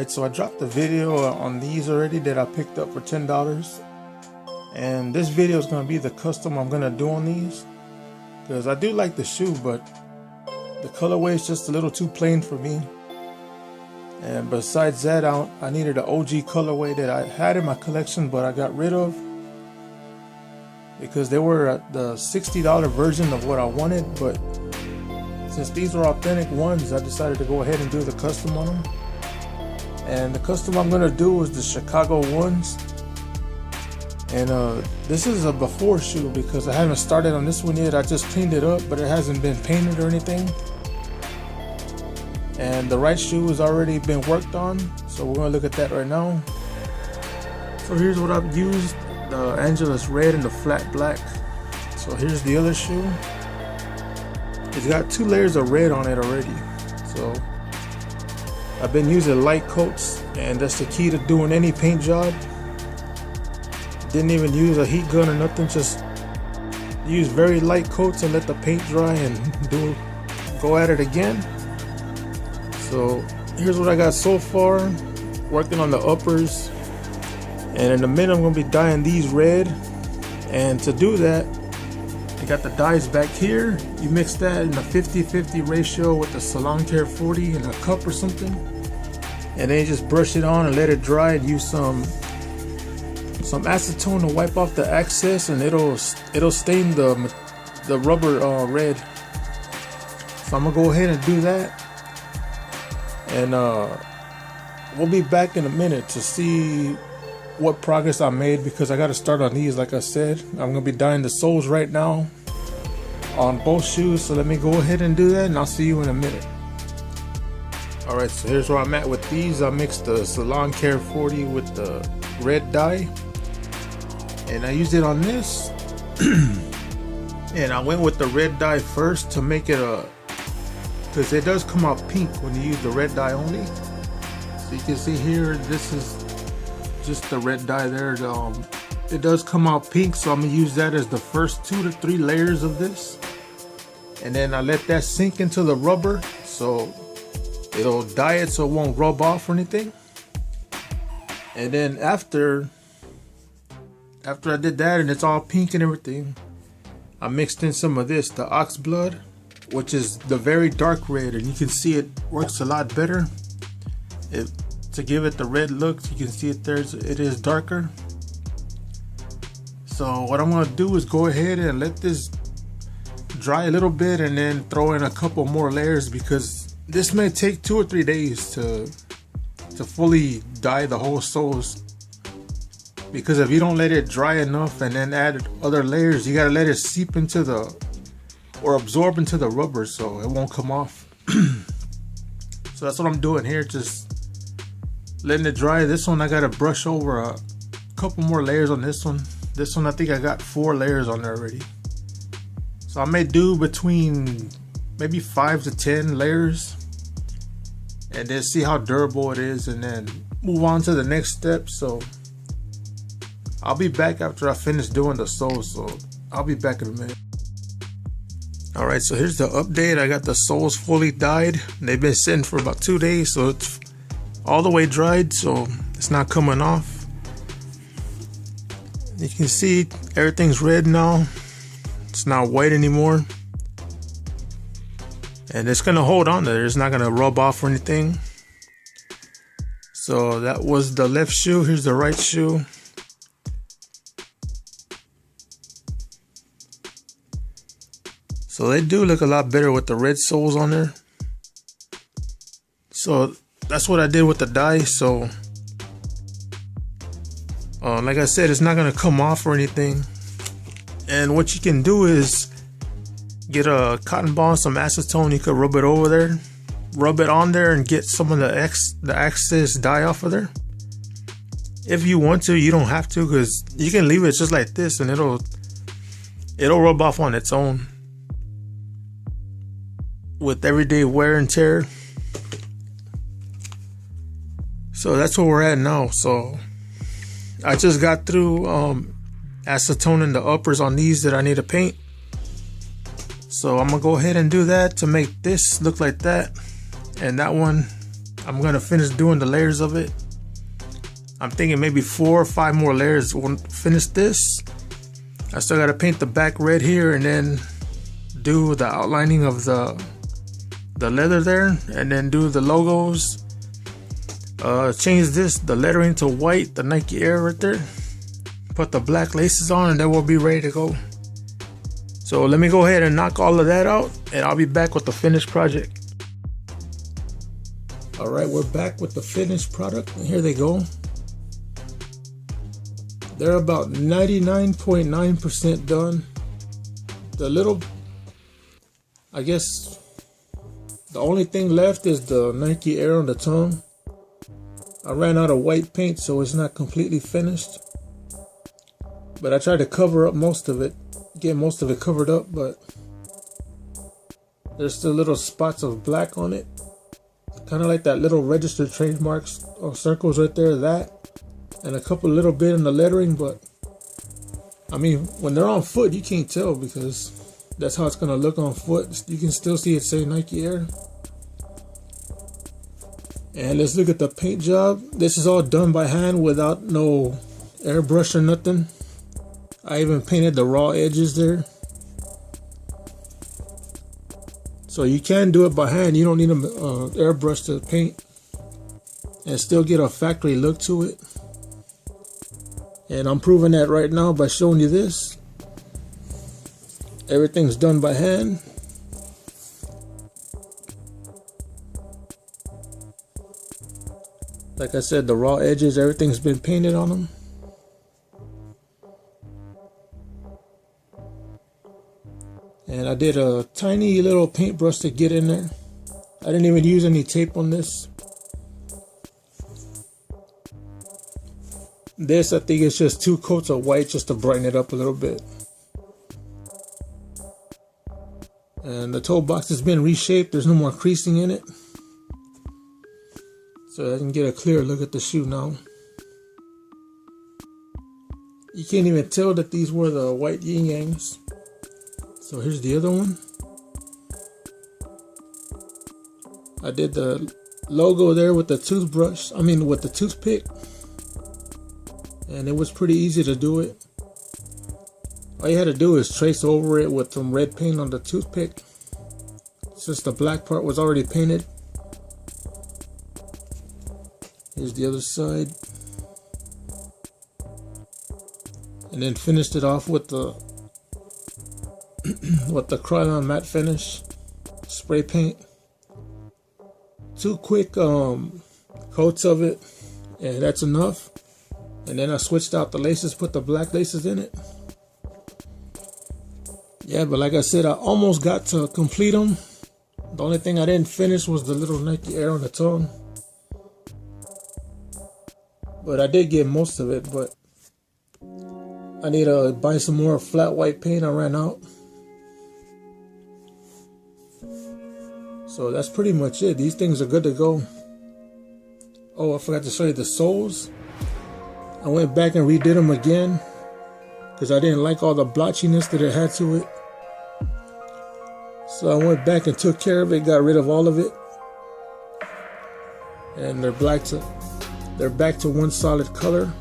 Alright, so I dropped a video on these already that I picked up for $10. And this video is going to be the custom I'm going to do on these. Because I do like the shoe, but the colorway is just a little too plain for me. And besides that, I needed an OG colorway that I had in my collection, but I got rid of. Because they were at the $60 version of what I wanted, but since these are authentic ones, I decided to go ahead and do the custom on them. And the custom I'm gonna do is the Chicago ones. And this is a before shoe because I haven't started on this one yet. I just cleaned it up, but it hasn't been painted or anything. And the right shoe has already been worked on, so we're gonna look at that right now. So here's what I've used: the Angelus red and the flat black. So here's the other shoe. It's got 2 layers of red on it already. So I've been using light coats, and that's the key to doing any paint job. Didn't even use a heat gun or nothing, just use very light coats and let the paint dry and go at it again. So here's what I got so far, working on the uppers. And in a minute I'm going to be dyeing these red. And to do that, I got the dyes back here. You mix that in a 50-50 ratio with the Salon Care 40 in a cup or something, and then you just brush it on and let it dry, and use some acetone to wipe off the excess, and it'll stain the rubber red. So I'm gonna go ahead and do that, and we'll be back in a minute to see what progress I made, because I got to start on these. Like I said, I'm gonna be dyeing the soles right now on both shoes, so let me go ahead and do that, and I'll see you in a minute. Alright, so here's where I'm at with these. I mixed the Salon Care 40 with the red dye, and I used it on this. And I went with the red dye first to make it because it does come out pink when you use the red dye only. So you can see here, this is just the red dye there. It does come out pink, so I'm gonna use that as the first 2 to 3 layers of this, and then I let that sink into the rubber, so it'll dye it so it won't rub off or anything. And then after I did that and it's all pink and everything, I mixed in some of this, the ox blood, which is the very dark red, and you can see it works a lot better. To give it the red look, you can see it there, it is darker. So what I'm going to do is go ahead and let this dry a little bit, and then throw in a couple more layers, because this may take 2 or 3 days to fully dye the whole soles. Because if you don't let it dry enough and then add other layers, you got to let it seep into or absorb into the rubber so it won't come off. So that's what I'm doing here, just letting it dry. This one I gotta brush over a couple more layers on this one. This one I think I got 4 layers on there already. So I may do between maybe 5 to 10 layers, and then see how durable it is, and then move on to the next step. So I'll be back after I finish doing the soles, so I'll be back in a minute. Alright, so here's the update. I got the soles fully dyed. They've been sitting for about 2 days, so it's all the way dried, so it's not coming off. You can see everything's red now. It's not white anymore, and it's gonna hold on there. It's not gonna rub off or anything. So that was the left shoe. Here's the right shoe. So they do look a lot better with the red soles on there. So that's what I did with the dye. So like I said, it's not gonna come off or anything. And what you can do is get a cotton ball and some acetone. You could rub it over there, rub it on there, and get some of the excess dye off of there. If you want to, you don't have to, because you can leave it just like this and it'll rub off on its own with everyday wear and tear. So that's where we're at now. So I just got through acetone in the uppers on these that I need to paint. So I'm gonna go ahead and do that to make this look like that, and that one I'm gonna finish doing the layers of it. I'm thinking maybe 4 or 5 more layers will finish this. I still gotta paint the back red here and then do the outlining of the leather there, and then do the logos. Change the lettering to white, the Nike Air right there. Put the black laces on, and then we'll be ready to go. So let me go ahead and knock all of that out, and I'll be back with the finished project. All right, we're back with the finished product. Here they go. They're about 99.9% done. The little, I guess, the only thing left is the Nike Air on the tongue. I ran out of white paint, so it's not completely finished. But I tried to cover up most of it, get most of it covered up, but there's still little spots of black on it. Kind of like that little registered trademarks or circles right there, that. And a couple little bit in the lettering, but I mean, when they're on foot, you can't tell because that's how it's gonna look on foot. You can still see it say Nike Air. And let's look at the paint job. This is all done by hand without no airbrush or nothing. I even painted the raw edges there. So you can do it by hand. You don't need an airbrush to paint and still get a factory look to it. And I'm proving that right now by showing you this. Everything's done by hand. Like I said, the raw edges, everything's been painted on them. And I did a tiny little paintbrush to get in there. I didn't even use any tape on this. This, I think it's just 2 coats of white just to brighten it up a little bit. And the toe box has been reshaped. There's no more creasing in it. So I can get a clear look at the shoe now. You can't even tell that these were the white Ying Yangs. So here's the other one. I did the logo there with the toothbrush. I mean with the toothpick. And it was pretty easy to do it. All you had to do is trace over it with some red paint on the toothpick, since the black part was already painted. Here's the other side. And then finished it off with the with the Krylon matte finish spray paint. 2 quick coats of it, and that's enough. And then I switched out the laces, put the black laces in it. Yeah, but like I said, I almost got to complete them. The only thing I didn't finish was the little Nike Air on the tongue. But I did get most of it, but I need to buy some more flat white paint. I ran out. So that's pretty much it. These things are good to go. Oh, I forgot to show you the soles. I went back and redid them again because I didn't like all the blotchiness that it had to it. So I went back and took care of it, got rid of all of it. And they're back to one solid color.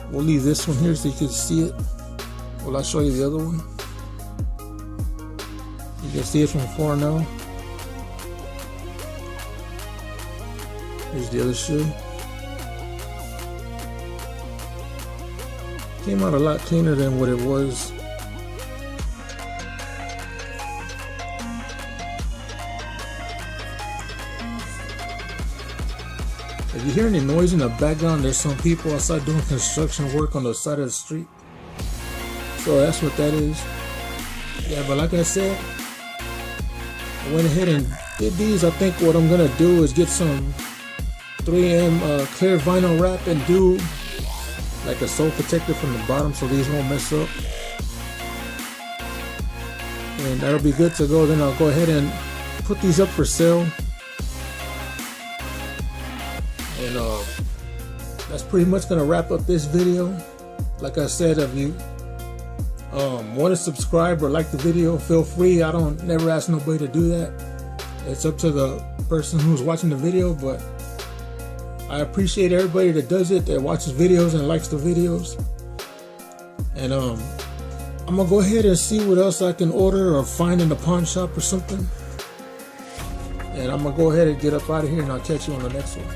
We'll leave this one here so you can see it. Well, I'll show you the other one. You can see it from far now. Here's the other shoe. Came out a lot cleaner than what it was. If you hear any noise in the background, there's some people outside doing construction work on the side of the street. So that's what that is. Yeah, but like I said, I went ahead and did these. I think what I'm gonna do is get some 3M clear vinyl wrap and do like a sole protector from the bottom so these won't mess up. And that'll be good to go. Then I'll go ahead and put these up for sale. And that's pretty much gonna wrap up this video. Like I said, if you want to subscribe or like the video, feel free. I don't never ask nobody to do that. It's up to the person who's watching the video, but I appreciate everybody that does it, that watches videos and likes the videos. And I'm gonna go ahead and see what else I can order or find in the pawn shop or something. And I'm gonna go ahead and get up out of here, and I'll catch you on the next one.